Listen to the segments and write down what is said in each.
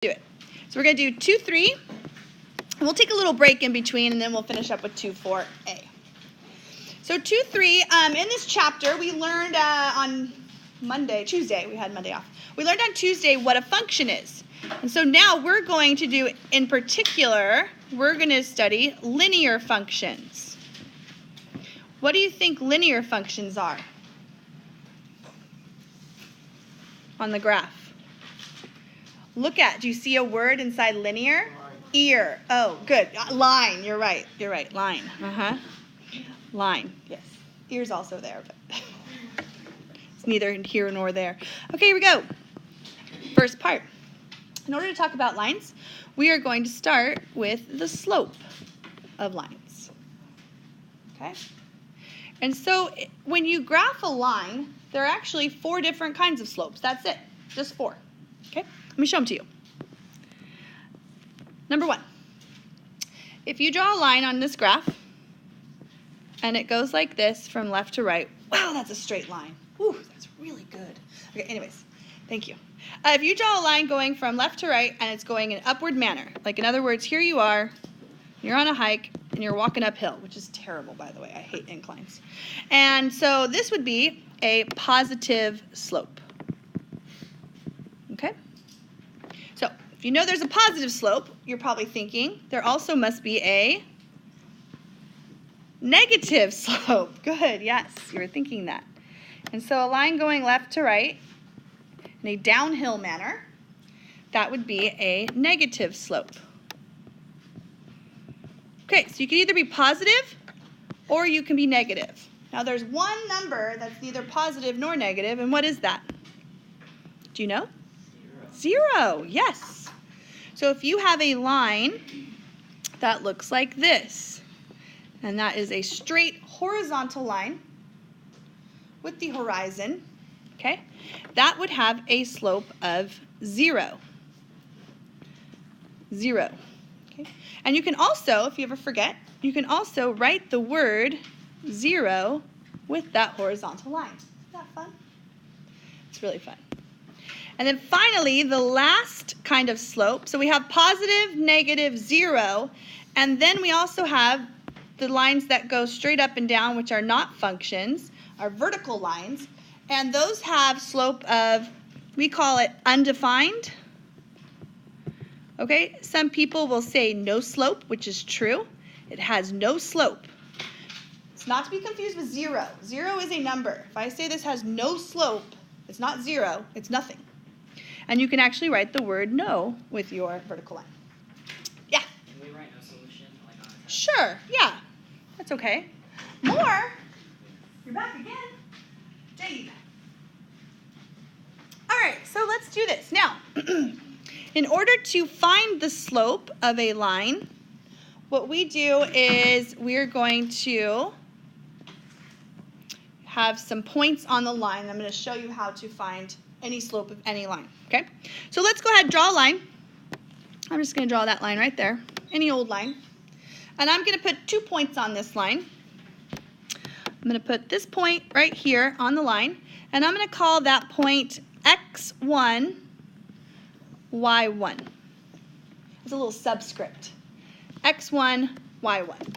do it. So we're going to do 2, 3, and we'll take a little break in between, and then we'll finish up with 2, 4a. So 2, 3, in this chapter, we learned on Tuesday, we had Monday off. We learned on Tuesday what a function is. And so now we're going to do, in particular, we're going to study linear functions. What do you think linear functions are on the graph? Look at, do you see a word inside linear? Line. Ear. Oh, good. Line, you're right. You're right, line. Line, yes. Ear's also there, but it's neither here nor there. Okay, here we go. First part. In order to talk about lines, we are going to start with the slope of lines. Okay? And so when you graph a line, there are actually 4 different kinds of slopes. That's it. Just 4. Okay? Let me show them to you. Number 1. If you draw a line on this graph, and it goes like this from left to right. Wow, that's a straight line. Ooh, that's really good. Okay, anyways, thank you. If you draw a line going from left to right and it's going in an upward manner, like in other words, here you are, you're on a hike, and you're walking uphill, which is terrible, by the way. I hate inclines. And so this would be a positive slope. Okay? So if you know there's a positive slope, you're probably thinking there also must be a negative slope. Good, yes, you were thinking that. And so a line going left to right in a downhill manner, that would be a negative slope. Okay, so you can either be positive or you can be negative. Now there's one number that's neither positive nor negative, and what is that? Do you know? 0, yes. So if you have a line that looks like this, and that is a straight horizontal line with the horizon, okay? That would have a slope of 0. 0, okay? And you can also, if you ever forget, you can also write the word 0 with that horizontal line. Isn't that fun? It's really fun. And then finally, the last kind of slope. So we have positive, negative, 0, and then we also have the lines that go straight up and down, which are not functions, are vertical lines, and those have slope of, we call it undefined. Okay, some people will say no slope, which is true. It has no slope. It's not to be confused with 0. 0 is a number. If I say this has no slope, it's not 0, it's nothing. And you can actually write the word no with your vertical line. Yeah? Can we write no solution like on a test? Sure, yeah. That's okay. More? You're back again. Jade. All right, so let's do this. Now, in order to find the slope of a line, what we do is we're going to have some points on the line. I'm going to show you how to find any slope of any line, okay? So let's go ahead and draw a line. I'm just going to draw that line right there, any old line. And I'm going to put 2 points on this line. I'm going to put this point right here on the line, and I'm going to call that point X1, Y1. It's a little subscript. X1, Y1.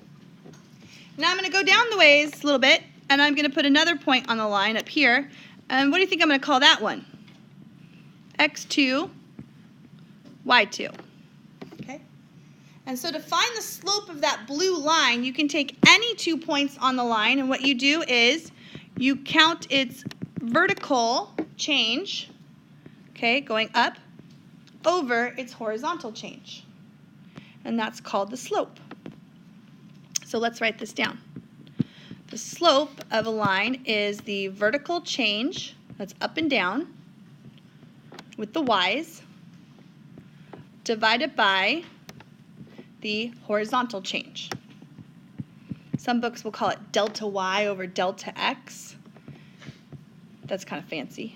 Now I'm going to go down the ways a little bit, and I'm going to put another point on the line up here. And what do you think I'm going to call that one? X2, Y2. Okay? And so to find the slope of that blue line, you can take any 2 points on the line, and what you do is you count its vertical change, okay, going up, over its horizontal change. And that's called the slope. So let's write this down. The slope of a line is the vertical change, that's up and down, with the y's, divided by the horizontal change. Some books will call it delta y over delta x. That's kind of fancy.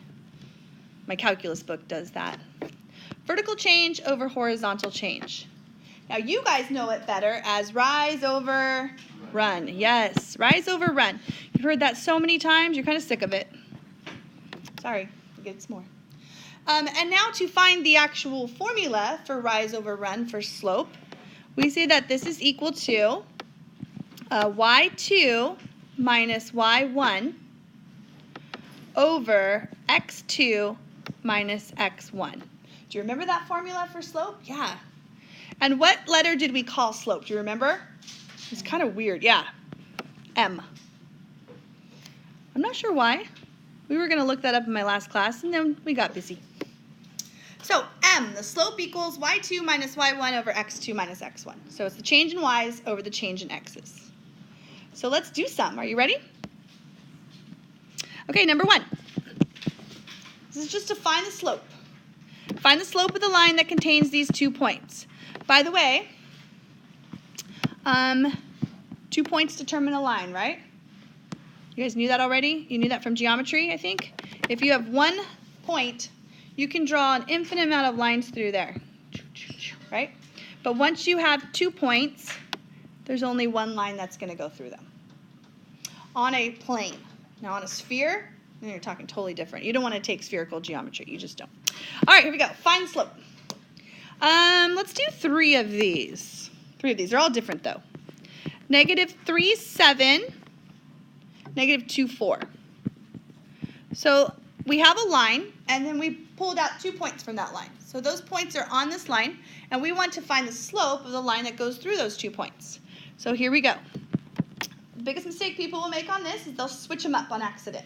My calculus book does that. Vertical change over horizontal change. Now you guys know it better as rise over run. Yes, rise over run. You've heard that so many times, you're kind of sick of it. Sorry, we'll get some more. And now to find the actual formula for rise over run for slope, we say that this is equal to y2 minus y1 over x2 minus x1. Do you remember that formula for slope? Yeah. And what letter did we call slope? Do you remember? It's kind of weird. Yeah. M. I'm not sure why. We were going to look that up in my last class, and then we got busy. So M, the slope equals y2 minus y1 over x2 minus x1. So it's the change in y's over the change in x's. So let's do some. Are you ready? Okay, number 1. This is just to find the slope. Find the slope of the line that contains these 2 points. By the way, 2 points determine a line, right? You guys knew that already? You knew that from geometry, I think? If you have 1 point, you can draw an infinite amount of lines through there, right? But once you have 2 points, there's only 1 line that's going to go through them. On a plane. Now on a sphere, then you're talking totally different. You don't want to take spherical geometry. You just don't. All right, here we go. Find the slope. Let's do 3 of these. 3 of these. They're all different, though. -3, 7. -2, 4. So we have a line, and then we pulled out 2 points from that line. So those points are on this line, and we want to find the slope of the line that goes through those 2 points. So here we go. The biggest mistake people will make on this is they'll switch them up on accident.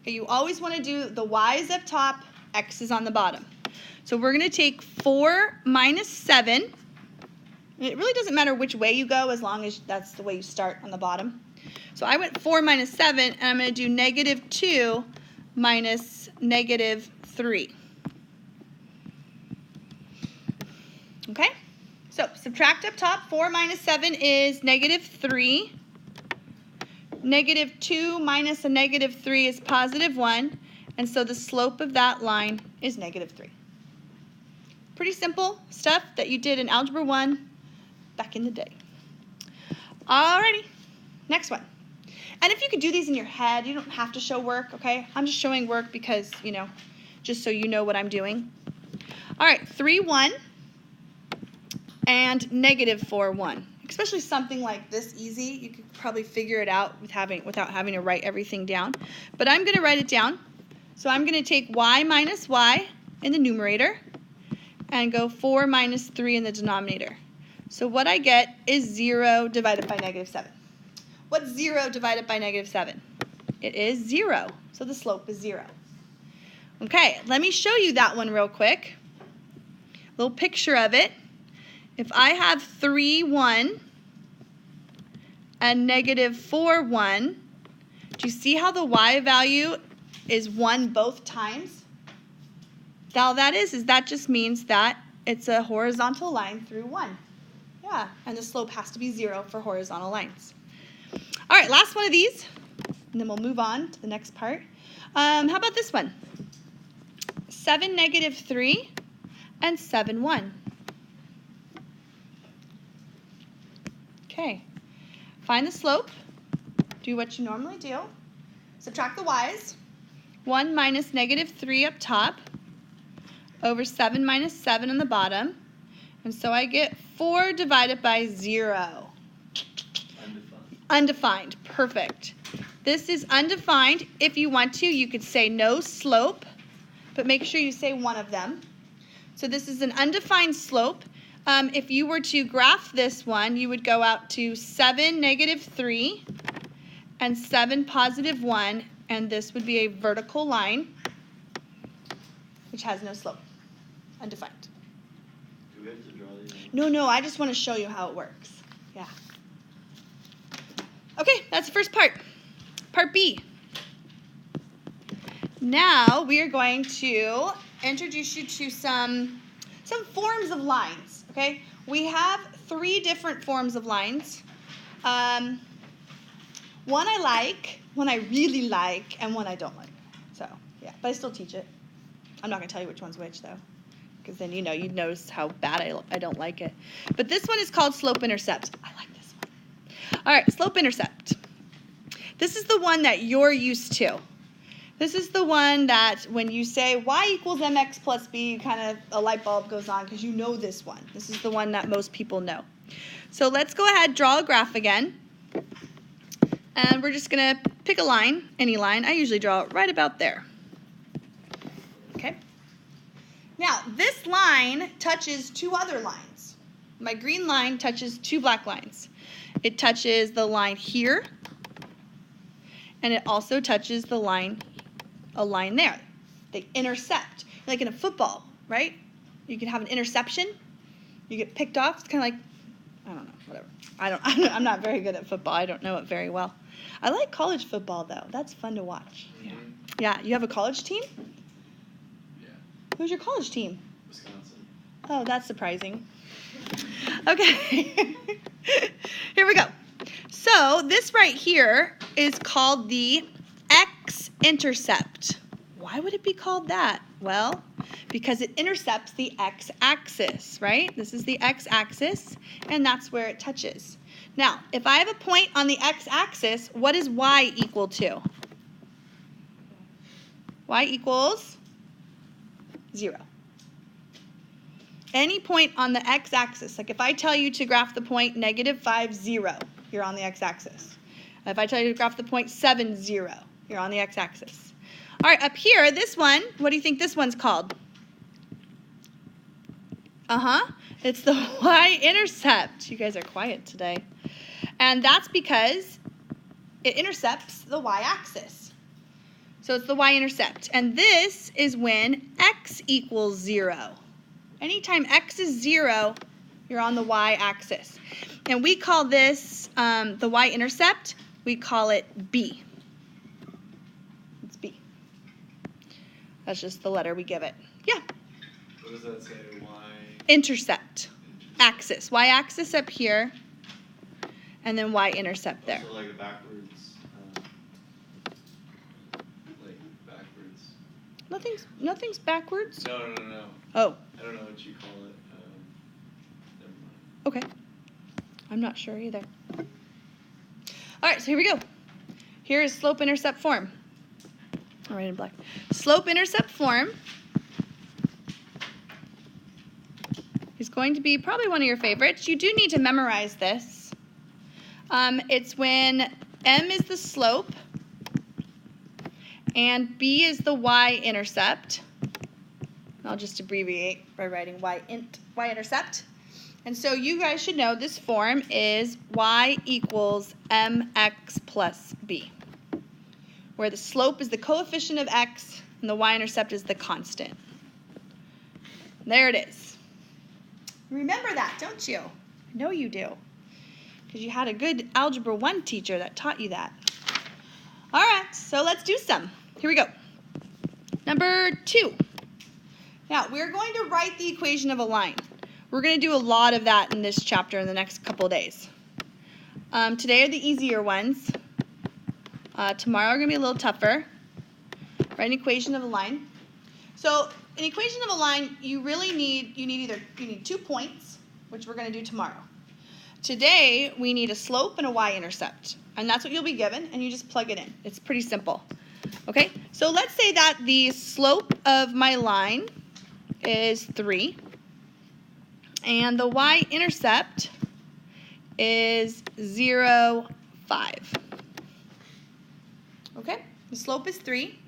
Okay, you always want to do the y's up top, x's on the bottom. So we're going to take 4 minus 7. It really doesn't matter which way you go as long as that's the way you start on the bottom. So I went 4 minus 7, and I'm going to do -2 minus -3. Okay? So subtract up top. 4 minus 7 is -3. -2 minus a -3 is +1. And so the slope of that line is -3. Pretty simple stuff that you did in Algebra 1 back in the day. Alrighty, next one. And if you could do these in your head, you don't have to show work, okay? I'm just showing work because, you know, just so you know what I'm doing. All right, 3, 1 and -4, 1. Especially something like this easy, you could probably figure it out without having to write everything down. But I'm going to write it down. So I'm going to take y minus y in the numerator and go 4 minus 3 in the denominator. So what I get is 0 divided by -7. What's 0 divided by -7? It is 0. So the slope is 0. Okay, let me show you that one real quick. Little picture of it. If I have 3, 1 and -4, 1, do you see how the y value is 1 both times? All that is that just means that it's a horizontal line through 1. Yeah, and the slope has to be 0 for horizontal lines. All right, last one of these, and then we'll move on to the next part. How about this one? 7, -3, and 7, 1. Okay, find the slope. Do what you normally do. Subtract the y's. 1 minus -3 up top over 7 minus 7 on the bottom. And so I get 4 divided by 0. Undefined. Perfect. This is undefined. If you want to, you could say no slope, but make sure you say one of them. So this is an undefined slope. If you were to graph this one, you would go out to 7, -3, and 7, +1, and this would be a vertical line, which has no slope. Undefined. Do we have to draw these? No, I just want to show you how it works. Yeah. Okay, that's the first part. Part B. Now we are going to introduce you to some forms of lines, okay? We have 3 different forms of lines. One I like, one I really like, and one I don't like. So, yeah, but I still teach it. I'm not going to tell you which one's which, though, because then, you know, you'd notice how bad I don't like it. But this one is called Slope-Intercept. I like this one. All right, Slope-Intercept. This is the one that you're used to. This is the one that when you say y equals mx plus b, kind of a light bulb goes on because you know this one. This is the one that most people know. So let's go ahead, draw a graph again. And we're just going to pick a line, any line. I usually draw it right about there. Okay. Now, this line touches two other lines. My green line touches two black lines. It touches the line here, and it also touches the line, a line there. They intercept. Like in a football, right? You can have an interception. You get picked off. It's kind of like, I don't know, whatever. I'm not very good at football. I don't know it very well. I like college football, though. That's fun to watch. Mm-hmm. Yeah, you have a college team? Yeah. Who's your college team? Wisconsin. Oh, that's surprising. Okay. Here we go. So this right here is called the X Intercept. Why would it be called that? Well, because it intercepts the x-axis, right? This is the x-axis, and that's where it touches. Now, if I have a point on the x-axis, what is y equal to? Y equals 0. Any point on the x-axis, like if I tell you to graph the point -5, 0, you're on the x-axis. If I tell you to graph the point 7, 0, you're on the x-axis. All right, up here, this one, what do you think this one's called? It's the Y-intercept. You guys are quiet today. And that's because it intercepts the y-axis. So it's the Y-intercept. And this is when x equals 0. Anytime x is 0, you're on the y-axis. And we call this, the Y-intercept, we call it B. It's B. That's just the letter we give it. Yeah. What does that say? Y? Intercept. Axis. Y-axis up here, and then Y-intercept there. So like backwards. Like backwards. Nothing's backwards. No. Oh. I don't know what you call it. Never mind. Okay. I'm not sure either. All right, so here we go. Here is slope-intercept form. I'll write in black. Slope-intercept form is going to be probably one of your favorites. You do need to memorize this. It's when m is the slope and b is the y-intercept. I'll just abbreviate by writing y-intercept. And so you guys should know this form is y equals mx plus b, where the slope is the coefficient of x and the y-intercept is the constant. There it is. Remember that, don't you? I know you do, because you had a good Algebra 1 teacher that taught you that. All right, so let's do some. Here we go. Number 2. Now, we're going to write the equation of a line. We're going to do a lot of that in this chapter in the next couple of days. Today are the easier ones. Tomorrow are going to be a little tougher. Write an equation of a line. So, an equation of a line, you need 2 points, which we're going to do tomorrow. Today, we need a slope and a y-intercept. And that's what you'll be given, and you just plug it in. It's pretty simple. Okay? So, let's say that the slope of my line is 3. And the y-intercept is 0, 5. Okay? The slope is 3,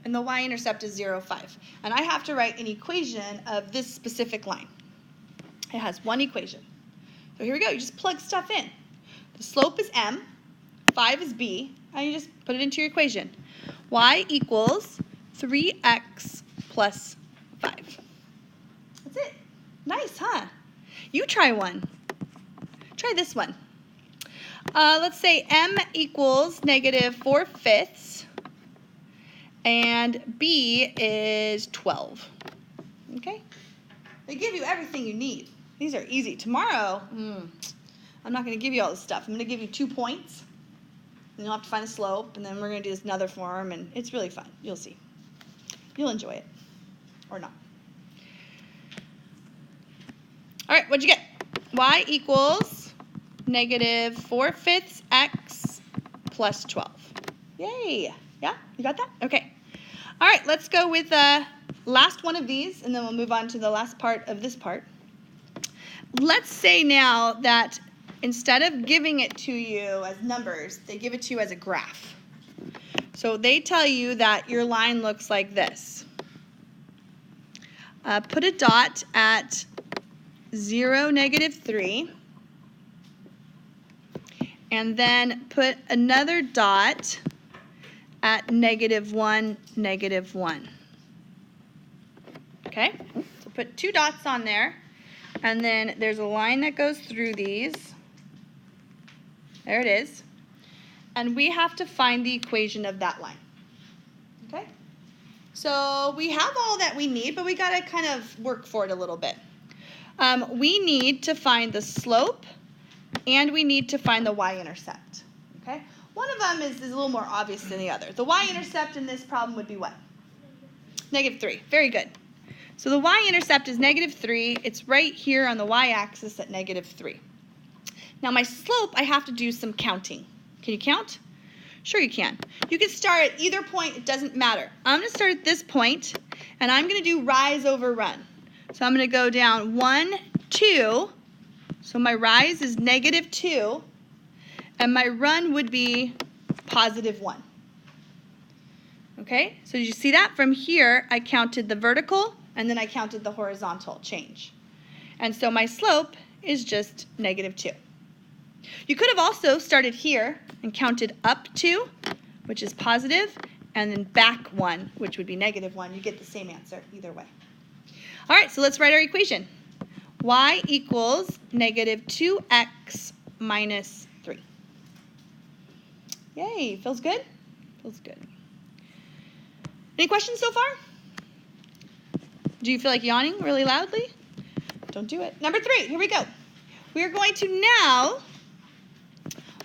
and the y-intercept is 0, 5. And I have to write an equation of this specific line. It has one equation. So here we go. You just plug stuff in. The slope is m, 5 is b, and you just put it into your equation. Y equals 3x plus 5. That's it. Nice, huh? You try one. Try this one. Let's say m equals -4/5, and b is 12. Okay? They give you everything you need. These are easy. Tomorrow, I'm not going to give you all this stuff. I'm going to give you 2 points. Then you'll have to find a slope, and then we're going to do this another form, and it's really fun. You'll see. You'll enjoy it. Or not. All right, what'd you get? Y equals -4/5 x plus 12. Yay. Yeah, you got that? Okay. All right, let's go with the last one of these, and then we'll move on to the last part of this part. Let's say now that instead of giving it to you as numbers, they give it to you as a graph. So they tell you that your line looks like this. Put a dot at 0, -3, and then put another dot at -1, -1. Okay, so put 2 dots on there, and then there's a line that goes through these. There it is. And we have to find the equation of that line. Okay? So we have all that we need, but we got to kind of work for it a little bit. We need to find the slope, and we need to find the y-intercept. Okay? One of them is a little more obvious than the other. The y-intercept in this problem would be what? -3. Very good. So the y-intercept is -3. It's right here on the y-axis at -3. Now my slope, I have to do some counting. Can you count? Sure you can. You can start at either point. It doesn't matter. I'm going to start at this point, and I'm going to do rise over run. So I'm going to go down 1, 2. So my rise is -2, and my run would be +1. Okay? So did you see that? From here, I counted the vertical, and then I counted the horizontal change. And so my slope is just -2. You could have also started here and counted up 2, which is positive, and then back 1, which would be -1. You get the same answer either way. All right, so let's write our equation. Y equals -2x minus 3. Yay, feels good? Feels good. Any questions so far? Do you feel like yawning really loudly? Don't do it. Number 3, here we go. We are going to now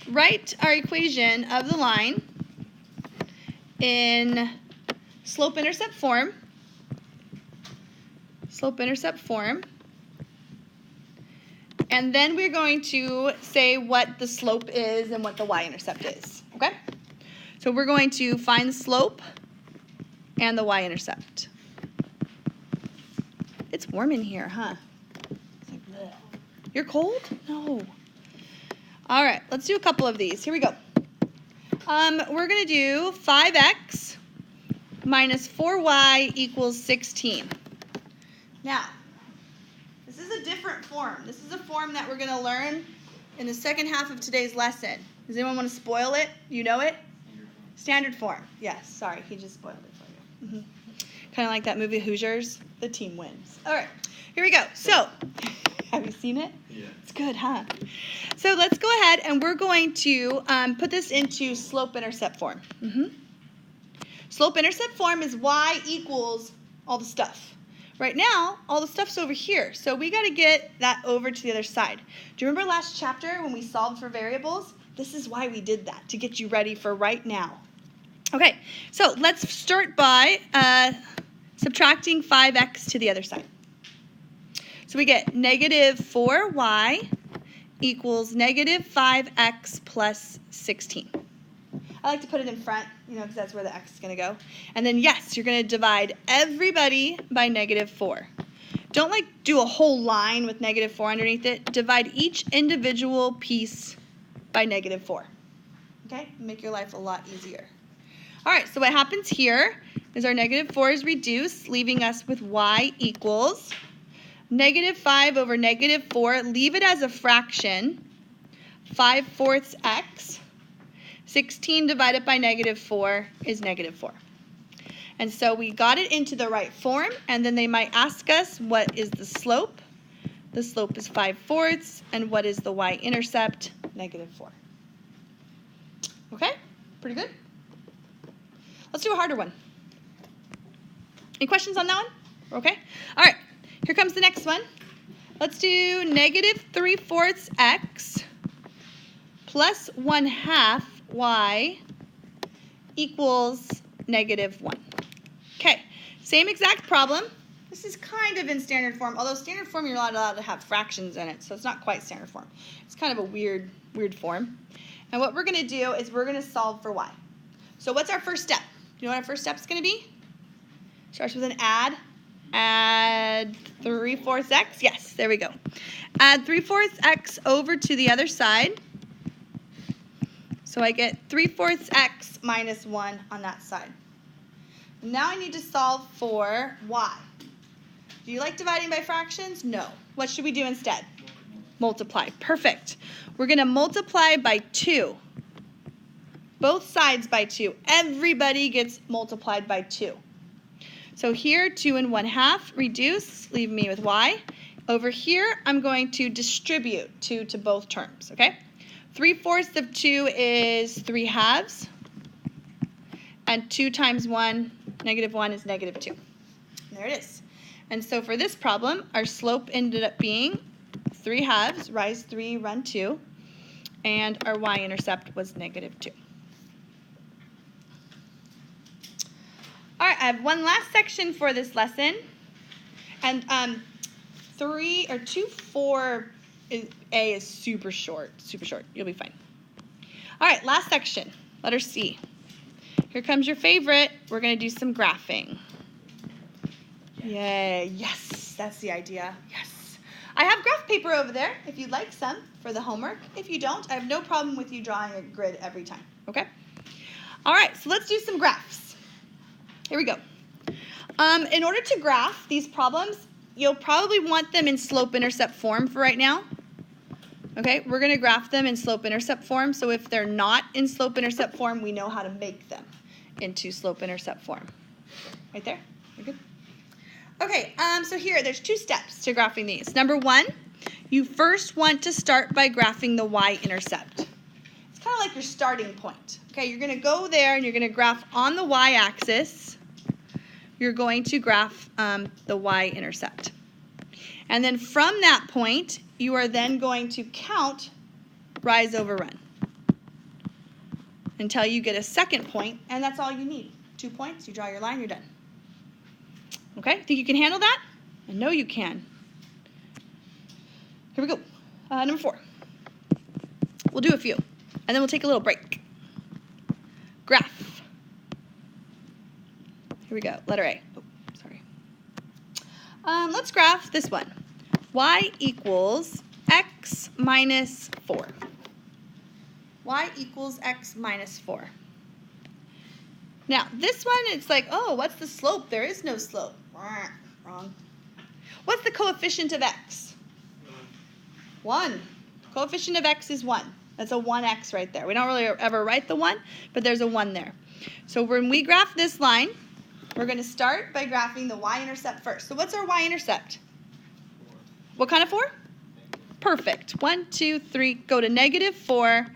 write our equation of the line in slope-intercept form. Slope-intercept form. And then we're going to say what the slope is and what the y-intercept is. Okay? So we're going to find the slope and the y-intercept. It's warm in here, huh? It's like, bleh. You're cold? No. All right, let's do a couple of these. Here we go. We're going to do 5x minus 4y equals 16. Now, this is a different form. This is a form that we're going to learn in the second half of today's lesson. Does anyone want to spoil it? You know it? Standard form. Yes, sorry, he just spoiled it for you. Kind of like that movie Hoosiers, the team wins. All right, here we go. So, have you seen it? Yeah. It's good, huh? So let's go ahead and we're going to put this into slope-intercept form. Slope-intercept form is y equals all the stuff. Right now, all the stuff's over here, so we got to get that over to the other side. Do you remember last chapter when we solved for variables? This is why we did that, to get you ready for right now. Okay, so let's start by subtracting 5x to the other side. So we get -4y equals -5x plus 16. I like to put it in front, because that's where the x is going to go. And then, yes, you're going to divide everybody by -4. Don't, do a whole line with -4 underneath it. Divide each individual piece by -4. Okay? Make your life a lot easier. All right, so what happens here is our -4 is reduced, leaving us with y equals -5 over -4. Leave it as a fraction. 5/4 x. 16 divided by -4 is -4. And so we got it into the right form, and then they might ask us what is the slope. The slope is 5/4, and what is the y-intercept? -4. Okay, pretty good. Let's do a harder one. Any questions on that one? Okay, all right, here comes the next one. Let's do -3/4 x plus 1/2 y equals -1. Okay, same exact problem. This is kind of in standard form, although standard form you're not allowed to have fractions in it, so it's not quite standard form. It's kind of a weird form. And what we're going to do is we're going to solve for y. So what's our first step? Do you know what our first step is going to be? Starts with an add. Add 3/4 x. Yes, there we go. Add 3/4 x over to the other side. So I get 3/4 x minus 1 on that side. Now I need to solve for y. Do you like dividing by fractions? No. What should we do instead? Multiply. Perfect. We're going to multiply by 2. Both sides by 2. Everybody gets multiplied by 2. So here, 2 and 1/2 reduce, leave me with y. Over here, I'm going to distribute 2 to both terms, okay? 3/4 of 2 is 3/2. And 2 times 1, -1 is -2. There it is. And so for this problem, our slope ended up being 3/2, rise 3, run 2. And our y-intercept was -2. All right, I have one last section for this lesson. And 4A is super short, super short. You'll be fine. All right, last section, letter C. Here comes your favorite. We're going to do some graphing. Yay, yes, that's the idea, yes. I have graph paper over there if you'd like some for the homework. If you don't, I have no problem with you drawing a grid every time, okay? All right, so let's do some graphs. Here we go. In order to graph these problems, you'll probably want them in slope-intercept form for right now. Okay, we're going to graph them in slope-intercept form, so if they're not in slope-intercept form, we know how to make them into slope-intercept form. Right there? You're good? Okay, so here, there's 2 steps to graphing these. Number 1, you first want to start by graphing the y-intercept. It's kind of like your starting point. Okay, you're going to go there and you're going to graph on the y-axis. You're going to graph the y-intercept. And then from that point, you are then going to count rise over run until you get a second point, and that's all you need. 2 points, you draw your line, you're done. Okay, think you can handle that? I know you can. Here we go. Number 4. We'll do a few, and then we'll take a little break. Graph. Here we go, letter A. Oh, sorry. Let's graph this one. Y equals x minus 4. Y equals x minus 4. Now, this one, it's like, oh, what's the slope? There is no slope. Wrong. What's the coefficient of x? 1. Coefficient of x is 1. That's a 1x right there. We don't really ever write the 1, but there's a 1 there. So when we graph this line, we're going to start by graphing the y-intercept first. So what's our y-intercept? 4. What kind of 4? Perfect. 1, 2, 3. Go to -4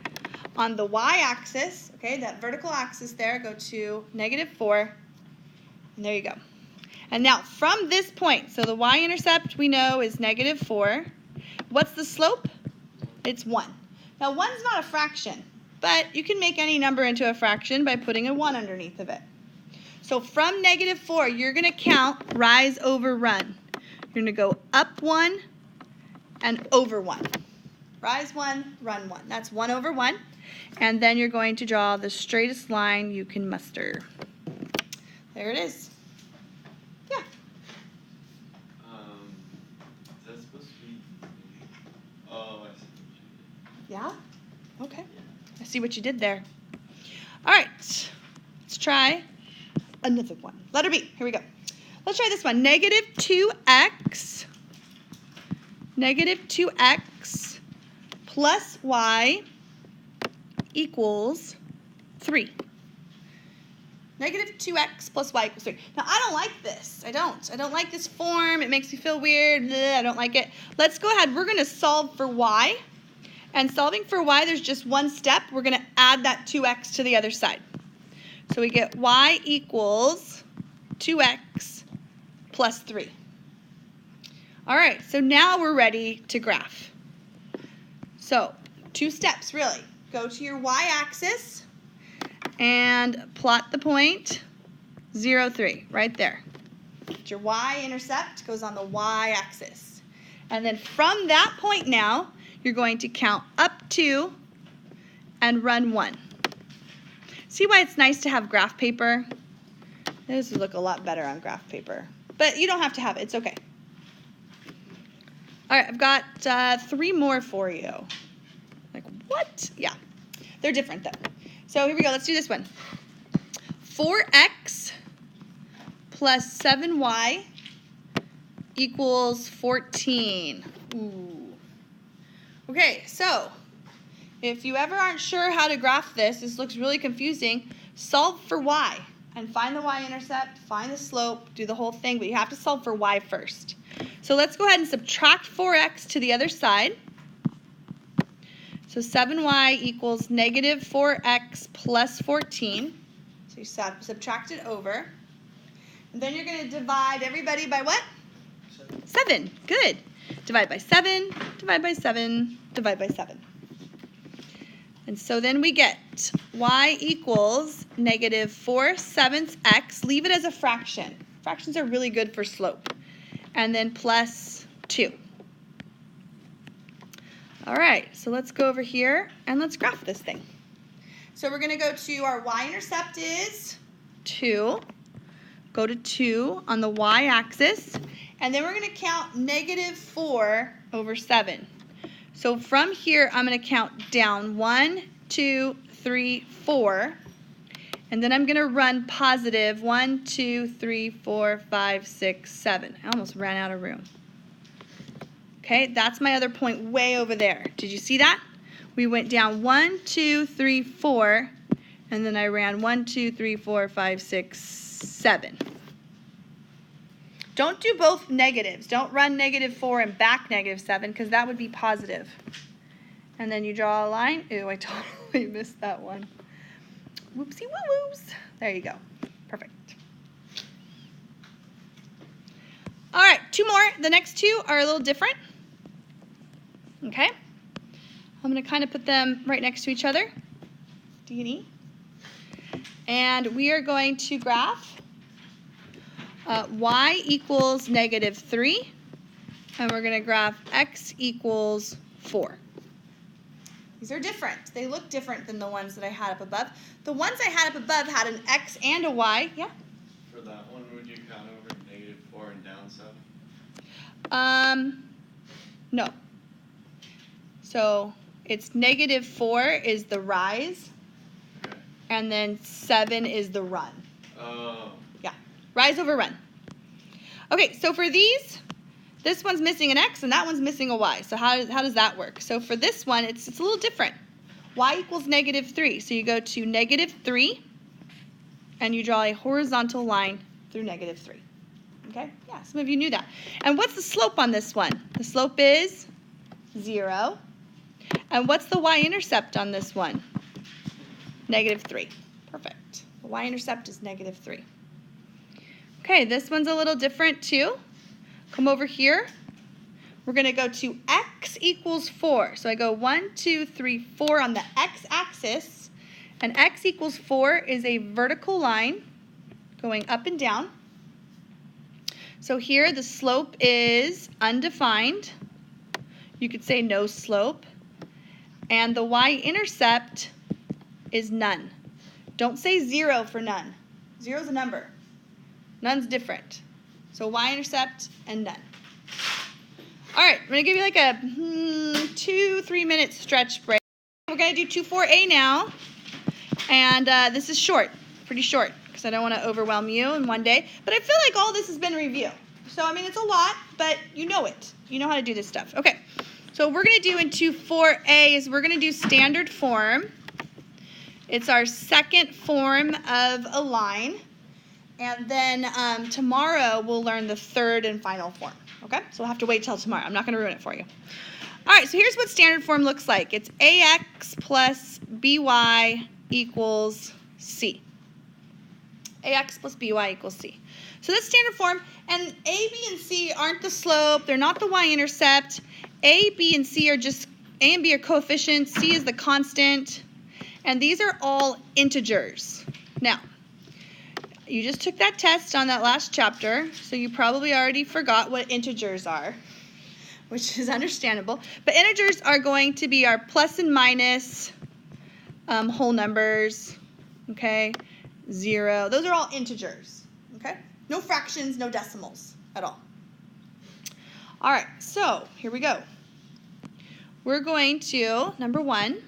on the y-axis. Okay, that vertical axis there. Go to -4. And there you go. And now from this point, so the y-intercept we know is -4. What's the slope? It's 1. Now 1's not a fraction, but you can make any number into a fraction by putting a 1 underneath of it. So from -4, you're going to count rise over run. You're going to go up 1 and over 1. Rise 1, run 1. That's 1 over 1. And then you're going to draw the straightest line you can muster. There it is. Yeah. Is that supposed to be? Oh, I see what you did. Yeah? Okay. I see what you did there. All right. Let's try another one. Letter B. Here we go. Let's try this one. -2x. -2x plus y equals 3. -2x plus y equals 3. Now, I don't like this. I don't like this form. It makes me feel weird. Bleh, I don't like it. Let's go ahead. We're going to solve for y. And solving for y, there's just one step. We're going to add that 2x to the other side. So we get y equals 2x plus 3. All right, so now we're ready to graph. So 2 steps, really. Go to your y-axis and plot the point 0, 3, right there. Your y-intercept goes on the y-axis. And then from that point now, you're going to count up 2 and run 1. See why it's nice to have graph paper? This would look a lot better on graph paper. But you don't have to have it. It's okay. All right, I've got 3 more for you. Like, what? Yeah. They're different, though. So here we go. Let's do this one. 4x plus 7y equals 14. Ooh. Okay, so if you ever aren't sure how to graph this looks really confusing, solve for y and find the y-intercept, find the slope, do the whole thing, but you have to solve for y first. So let's go ahead and subtract 4x to the other side. So 7y equals negative 4x plus 14. So you subtract it over. And then you're going to divide everybody by what? 7. Good. Divide by 7, divide by 7, divide by 7. And so then we get y equals negative 4/7 x. Leave it as a fraction. Fractions are really good for slope. And then plus 2. All right, so let's go over here and let's graph this thing. So we're going to go to our y-intercept is 2. Go to 2 on the y-axis. And then we're going to count negative 4 over 7. So from here, I'm going to count down 1, 2, 3, 4. And then I'm going to run positive 1, 2, 3, 4, 5, 6, 7. I almost ran out of room. Okay, that's my other point way over there. Did you see that? We went down 1, 2, 3, 4. And then I ran 1, 2, 3, 4, 5, 6, 7. Don't do both negatives. Don't run negative 4 and back negative 7 because that would be positive. And then you draw a line. Ooh, I totally missed that one. Whoopsie woo-woos. There you go. Perfect. All right, 2 more. The next 2 are a little different. Okay. I'm going to kind of put them right next to each other. D and E. And we are going to graph y equals negative 3, and we're going to graph x equals 4. These are different. They look different than the ones that I had up above. The ones I had up above had an x and a y. Yeah? For that one, would you count over negative 4 and down 7? No. So it's negative 4 is the rise, Okay. and then 7 is the run. Oh. Yeah, rise over run. Okay, so for these, this one's missing an x and that one's missing a y. So how does that work? So for this one, it's a little different. Y equals negative 3. So you go to negative 3 and you draw a horizontal line through negative 3. Okay? Yeah, some of you knew that. And what's the slope on this one? The slope is 0. And what's the y-intercept on this one? Negative 3. Perfect. The y-intercept is negative 3. Okay, this one's a little different too. Come over here. We're going to go to x equals 4. So I go 1, 2, 3, 4 on the x-axis. And x equals 4 is a vertical line going up and down. So here the slope is undefined. You could say no slope. And the y-intercept is none. Don't say 0 for none. 0 is a number. None's different. So y-intercept and none. All right, I'm going to give you like a 2-3 minute stretch break. We're going to do 2-4A now. And this is short, pretty short, because I don't want to overwhelm you in one day. But I feel like all this has been review. So, I mean, it's a lot, but you know it. You know how to do this stuff. Okay, so what we're going to do in 2-4A is we're going to do standard form. It's our second form of a line. And then tomorrow we'll learn the third and final form, okay? So we'll have to wait till tomorrow. I'm not going to ruin it for you. All right, so here's what standard form looks like. It's AX plus BY equals C. AX plus BY equals C. So that's standard form. And A, B, and C aren't the slope. They're not the y-intercept. A, B, and C are just, A and B are coefficients. C is the constant. And these are all integers. Now, you just took that test on that last chapter, so you probably already forgot what integers are, which is understandable. But integers are going to be our plus and minus whole numbers, okay, 0. Those are all integers. No fractions, no decimals at all. All right, so here we go. We're going to, number 1,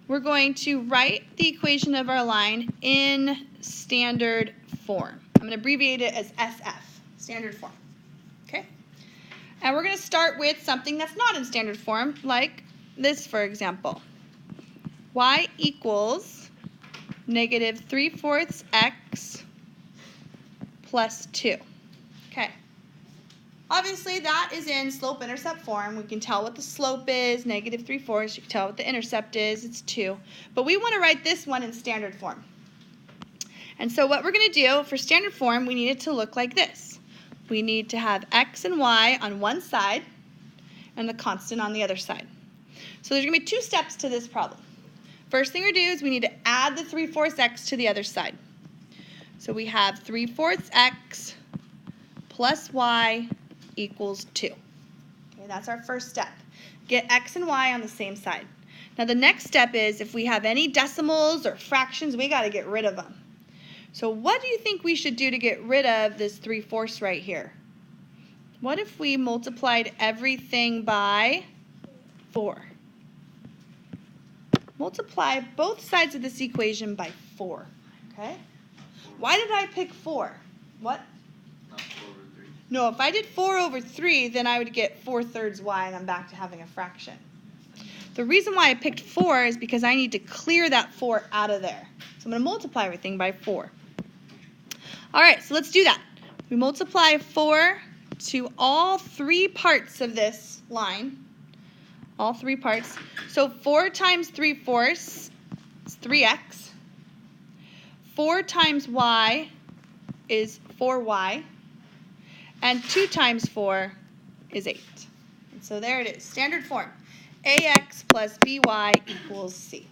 we're going to write the equation of our line in standard form. I'm going to abbreviate it as SF, standard form. Okay? And we're going to start with something that's not in standard form, like this, for example. Y equals negative 3/4 x plus 2. Okay. Obviously, that is in slope-intercept form. We can tell what the slope is, negative 3/4. You can tell what the intercept is, it's 2. But we want to write this one in standard form. And so what we're going to do for standard form, we need it to look like this. We need to have x and y on one side and the constant on the other side. So there's going to be 2 steps to this problem. First thing we do is we need to add the 3/4 x to the other side. So we have 3/4 x plus y equals 2. Okay, that's our first step. Get x and y on the same side. Now the next step is if we have any decimals or fractions, we got to get rid of them. So what do you think we should do to get rid of this 3/4 right here? What if we multiplied everything by 4? Multiply both sides of this equation by 4. Okay? Why did I pick 4? What? Not 4/3. No, if I did 4/3, then I would get 4/3 y, and I'm back to having a fraction. The reason why I picked 4 is because I need to clear that 4 out of there. So I'm going to multiply everything by 4. All right, so let's do that. We multiply 4 to all 3 parts of this line. All 3 parts. So 4 times 3/4 is 3x. 4 times y is 4y. And 2 times 4 is 8. And so there it is, standard form. ax plus by equals c.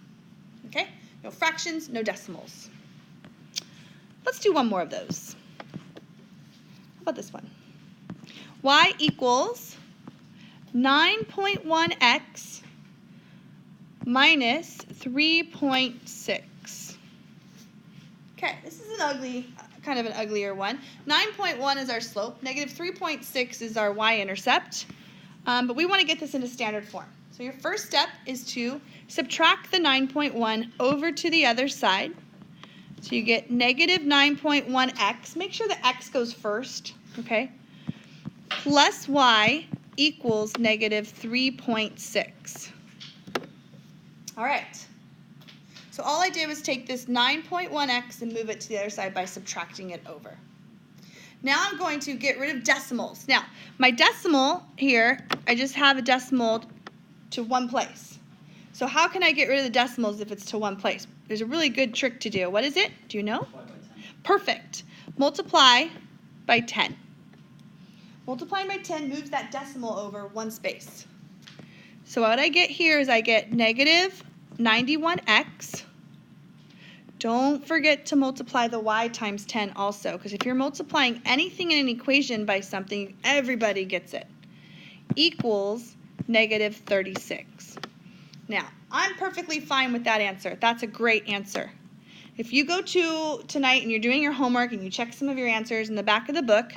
Okay? No fractions, no decimals. Let's do one more of those. How about this one? Y equals 9.1x minus 3.6. Okay, this is kind of an uglier one. 9.1 is our slope. Negative 3.6 is our y-intercept. But we want to get this into standard form. So your first step is to subtract the 9.1 over to the other side. So you get negative 9.1x. Make sure the x goes first, okay? Plus y equals negative 3.6. All right. So all I did was take this 9.1x and move it to the other side by subtracting it over. Now I'm going to get rid of decimals. Now, my decimal here, I just have a decimal to one place. So how can I get rid of the decimals if it's to one place? There's a really good trick to do. What is it? Do you know? Multiply by 10. Perfect. Multiply by 10. Multiplying by 10 moves that decimal over one space. So what I get here is I get negative 91x. Don't forget to multiply the y times 10 also, because if you're multiplying anything in an equation by something, everybody gets it. Equals negative 36. Now, I'm perfectly fine with that answer. That's a great answer. If you go to tonight and you're doing your homework and you check some of your answers in the back of the book,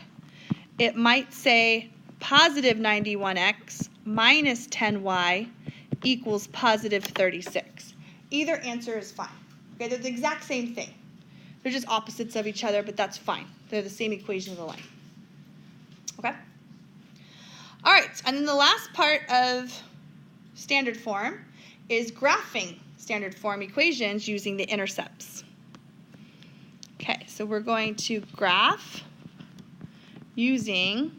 it might say positive 91x minus 10y equals positive 36. Either answer is fine. Okay, they're the exact same thing. They're just opposites of each other, but that's fine. They're the same equation of the line. Okay? All right, and then the last part of standard form is graphing standard form equations using the intercepts. Okay, so we're going to graph using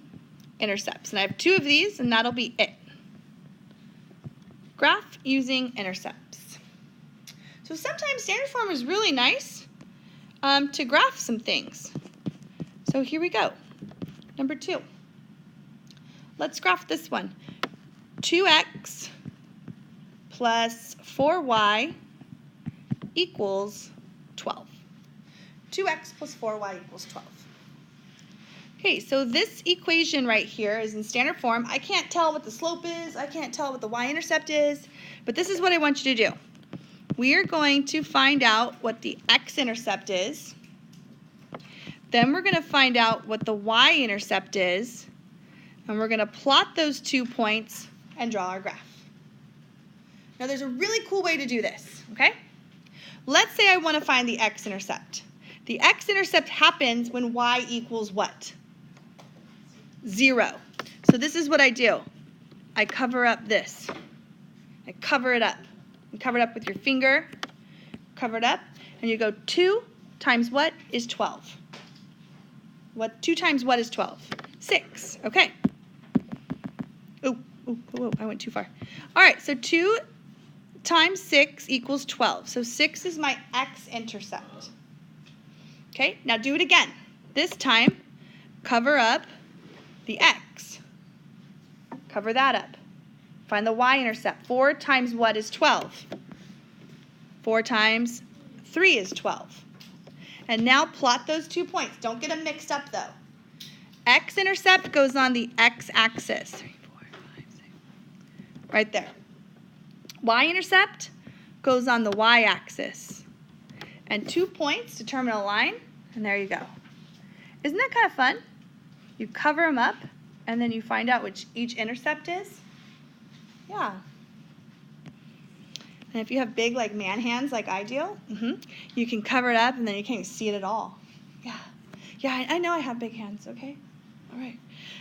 intercepts. And I have 2 of these, and that'll be it. Graph using intercepts. So sometimes standard form is really nice to graph some things. So here we go. Number 2. Let's graph this one. 2x plus 4y equals 12. 2x plus 4y equals 12. Okay, so this equation right here is in standard form. I can't tell what the slope is. I can't tell what the y-intercept is. But this is what I want you to do. We are going to find out what the x-intercept is Then we're going to find out what the y-intercept is, and we're going to plot those 2 points and draw our graph. Now there's a really cool way to do this, okay? Let's say I want to find the x-intercept. The x-intercept happens when y equals what? 0. So this is what I do. I cover up this. I cover it up. You cover it up with your finger. Cover it up. And you go 2 times what is 12? 2 times what is 12? 6. Okay. Oh, I went too far. All right, so 2 times 6 equals 12. So 6 is my x-intercept. Okay, now do it again. This time, cover up the x. Cover that up. Find the y-intercept. 4 times what is 12? 4 times 3 is 12. And now plot those 2 points. Don't get them mixed up, though. X-intercept goes on the x-axis. 3, 4, 5, 6. Right there. Y-intercept goes on the y-axis. And 2 points determine a line, and there you go. Isn't that kind of fun? You cover them up, and then you find out which each intercept is. Yeah. And if you have big, like, man hands like I do, you can cover it up, and then you can't see it at all. Yeah. Yeah, I know I have big hands, okay? All right.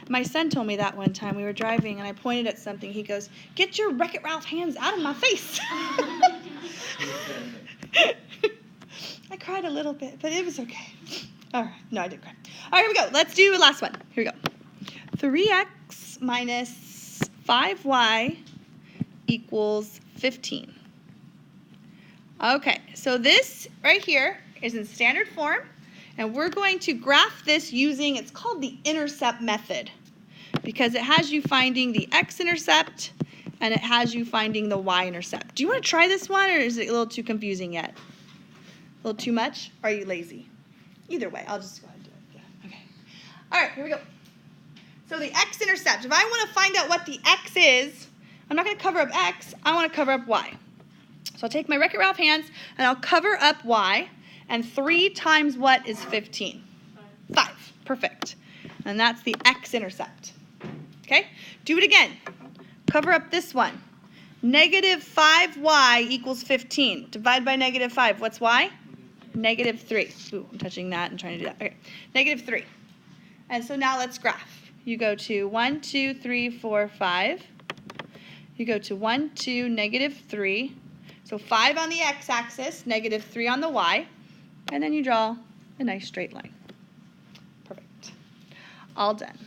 My son told me that one time. We were driving, and I pointed at something. He goes, "Get your Wreck-It Ralph hands out of my face." I cried a little bit, but it was okay. All right. No, I didn't cry. All right, here we go. Let's do the last one. Here we go. 3x minus 5y equals 15. Okay, so this right here is in standard form, and we're going to graph this using, it's called the intercept method, because it has you finding the x-intercept, and it has you finding the y-intercept. Do you want to try this one, or is it a little too confusing yet? A little too much? Or are you lazy? Either way, I'll just go ahead and do it. Yeah, okay. All right, here we go. So the x-intercept, if I want to find out what the x is, I'm not going to cover up x, I want to cover up y. So I'll take my Wreck-It Ralph hands, and I'll cover up y, and 3 times what is 15? 5. Perfect. And that's the x-intercept. Okay? Do it again. Cover up this one. Negative 5y equals 15. Divide by negative 5. What's y? Negative 3. Ooh, I'm touching that and trying to do that. Okay. Negative 3. And so now let's graph. You go to 1, 2, 3, 4, 5. You go to 1, 2, negative 3. So 5 on the x-axis, negative 3 on the y. And then you draw a nice straight line. Perfect. All done.